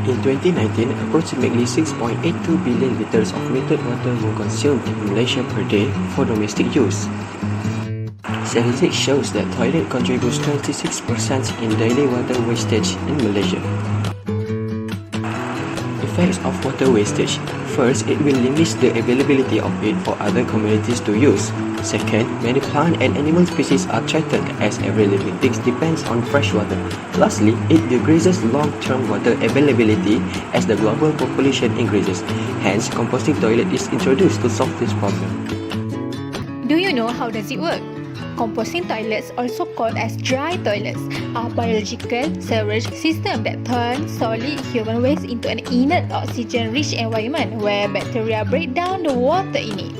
In 2019, approximately 6.82 billion liters of metered water were consumed in Malaysia per day for domestic use. Statistics shows that toilet contributes 26% in daily water wastage in Malaysia. Effects of water wastage. First, it will limit the availability of it for other communities to use. Second, many plant and animal species are threatened as every living thing depends on fresh water. Lastly, it decreases long-term water availability as the global population increases. Hence, composting toilet is introduced to solve this problem. Do you know how does it work? Composting toilets, also called as dry toilets, are biological sewerage systems that turn solid human waste into an inert oxygen-rich environment where bacteria break down the water in it.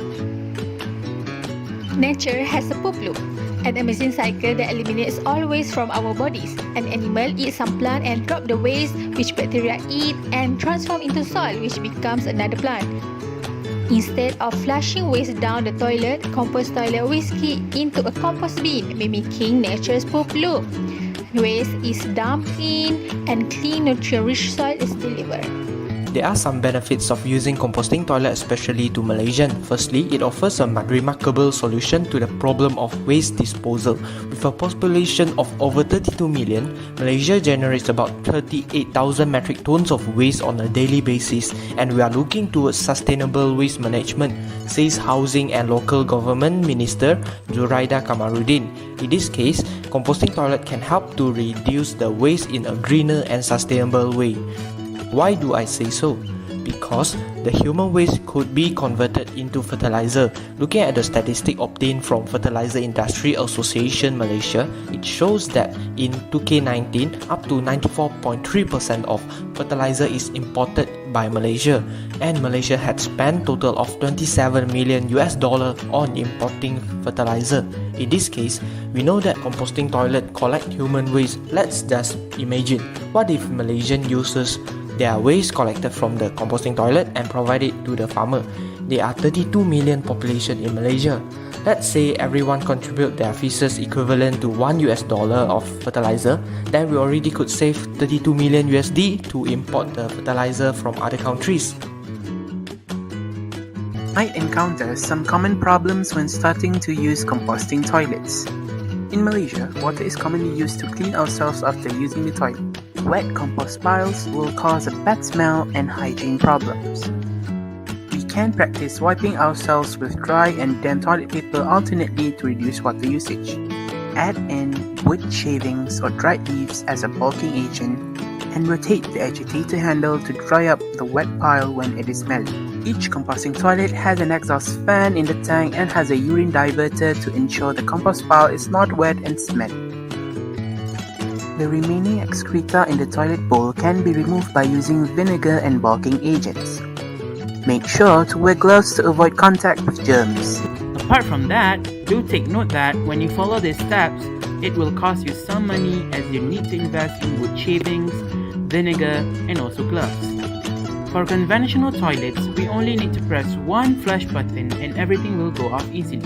Nature has a poop loop, an amazing cycle that eliminates all waste from our bodies. An animal eats some plant and drop the waste, which bacteria eat and transform into soil, which becomes another plant. Instead of flushing waste down the toilet, compost toilet whiskey into a compost bin, mimicking nature's poop loop. Waste is dumped in and clean, nutrient-rich soil is delivered. There are some benefits of using composting toilet, especially to Malaysians. Firstly, it offers a remarkable solution to the problem of waste disposal. With a population of over 32 million, Malaysia generates about 38,000 metric tons of waste on a daily basis, and we are looking towards sustainable waste management, says Housing and Local Government Minister Zuraida Kamarudin. In this case, composting toilet can help to reduce the waste in a greener and sustainable way. Why do I say so? Because the human waste could be converted into fertilizer. Looking at the statistic obtained from Fertilizer Industry Association Malaysia, it shows that in 2K19, up to 94.3% of fertilizer is imported by Malaysia, and Malaysia had spent total of $27 million on importing fertilizer. In this case, we know that composting toilet collect human waste. Let's just imagine, what if Malaysian users their waste collected from the composting toilet and provide it to the farmer? There are 32 million population in Malaysia. Let's say everyone contribute their feces equivalent to $1 of fertilizer, then we already could save 32 million USD to import the fertilizer from other countries. Might encounter some common problems when starting to use composting toilets. In Malaysia, water is commonly used to clean ourselves after using the toilet. Wet compost piles will cause a bad smell and hygiene problems. We can practice wiping ourselves with dry and damp toilet paper alternately to reduce water usage. Add in wood shavings or dried leaves as a bulking agent and rotate the agitator handle to dry up the wet pile when it is smelly. Each composting toilet has an exhaust fan in the tank and has a urine diverter to ensure the compost pile is not wet and smelly. The remaining excreta in the toilet bowl can be removed by using vinegar and bulking agents. Make sure to wear gloves to avoid contact with germs. Apart from that, do take note that when you follow these steps, it will cost you some money as you need to invest in wood shavings, vinegar, and also gloves. For conventional toilets, we only need to press one flush button and everything will go off easily.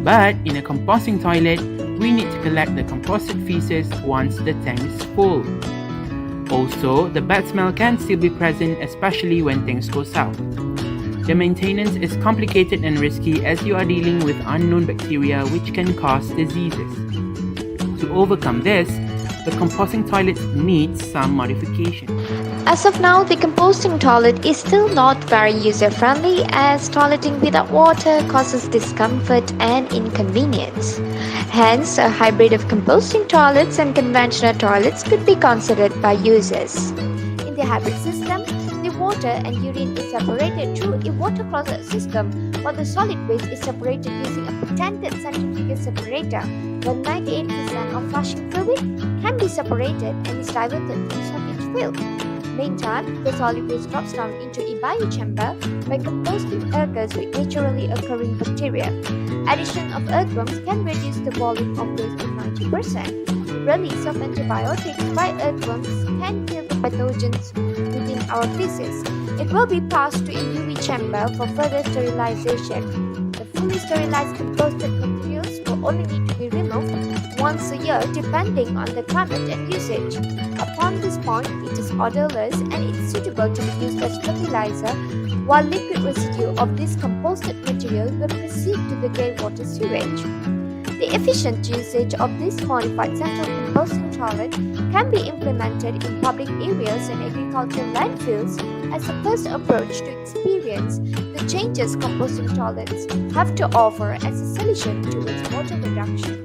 But in a composting toilet, we need to collect the composted feces once the tank is full. Also, the bad smell can still be present, especially when things go south. The maintenance is complicated and risky as you are dealing with unknown bacteria which can cause diseases. To overcome this, the composting toilet needs some modification. As of now, the composting toilet is still not very user-friendly as toileting without water causes discomfort and inconvenience. Hence, a hybrid of composting toilets and conventional toilets could be considered by users. In the hybrid system, the water and urine is separated through a water closet system, while the solid waste is separated using a patented centrifugal separator, where 98% of flushing fluid can be separated and is diverted to solid field. Meantime, the solid waste drops down into a biochamber where composting occurs with naturally occurring bacteria. Addition of earthworms can reduce the volume of waste to 90%. Release of antibiotics by earthworms can kill the pathogens within our feces. It will be passed to a UV chamber for further sterilization. The fully sterilized composted materials will only need to be removed once a year depending on the climate and usage. Upon this point, it is odorless and it is suitable to be used as fertilizer, while liquid residue of this composted material will proceed to the greywater sewage. The efficient usage of this modified central composting toilet can be implemented in public areas and agricultural landfills as a first approach to experience the changes composting toilets have to offer as a solution to wastewater reduction.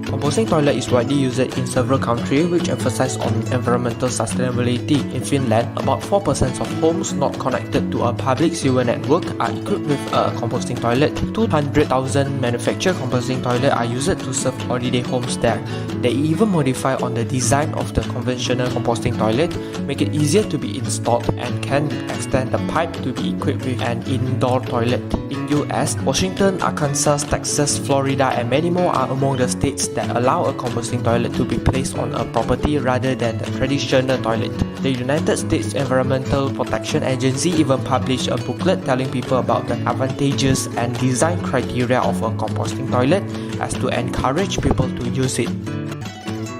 Composting toilet is widely used in several countries which emphasize on environmental sustainability. In Finland, about 4% of homes not connected to a public sewer network are equipped with a composting toilet. 200,000 manufactured composting toilets are used to serve holiday homes there. They even modify on the design of the conventional composting toilet, make it easier to be installed, and can extend the pipe to be equipped with an indoor toilet. In US, Washington, Arkansas, Texas, Florida, and many more are among the states that allow a composting toilet to be placed on a property rather than the traditional toilet. The United States Environmental Protection Agency even published a booklet telling people about the advantages and design criteria of a composting toilet as to encourage people to use it.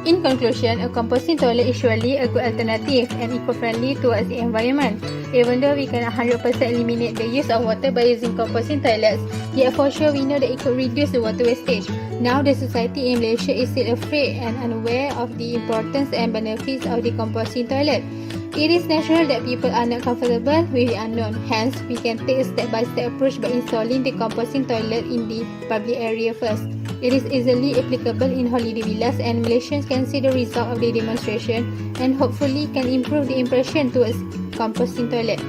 In conclusion, a composting toilet is surely a good alternative and eco-friendly towards the environment. Even though we cannot 100% eliminate the use of water by using composting toilets, yet for sure we know that it could reduce the water wastage. Now the society in Malaysia is still afraid and unaware of the importance and benefits of the composting toilet. It is natural that people are not comfortable with the unknown. Hence, we can take a step-by-step approach by installing the composting toilet in the public area first. It is easily applicable in holiday villas, and Malaysians can see the result of the demonstration and hopefully can improve the impression towards composting toilet.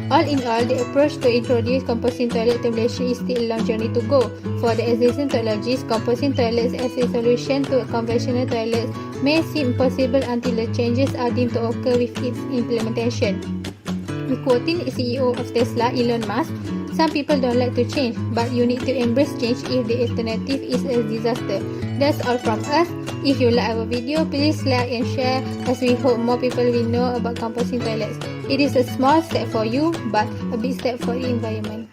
All in all, the approach to introduce composting toilet to Malaysia is still a long journey to go. For the existing technologies, composting toilets as a solution to conventional toilets may seem impossible until the changes are deemed to occur with its implementation. Quoting the CEO of Tesla, Elon Musk, "Some people don't like to change, but you need to embrace change if the alternative is a disaster." That's all from us. If you like our video, please like and share as we hope more people will know about composting toilets. It is a small step for you, but a big step for the environment.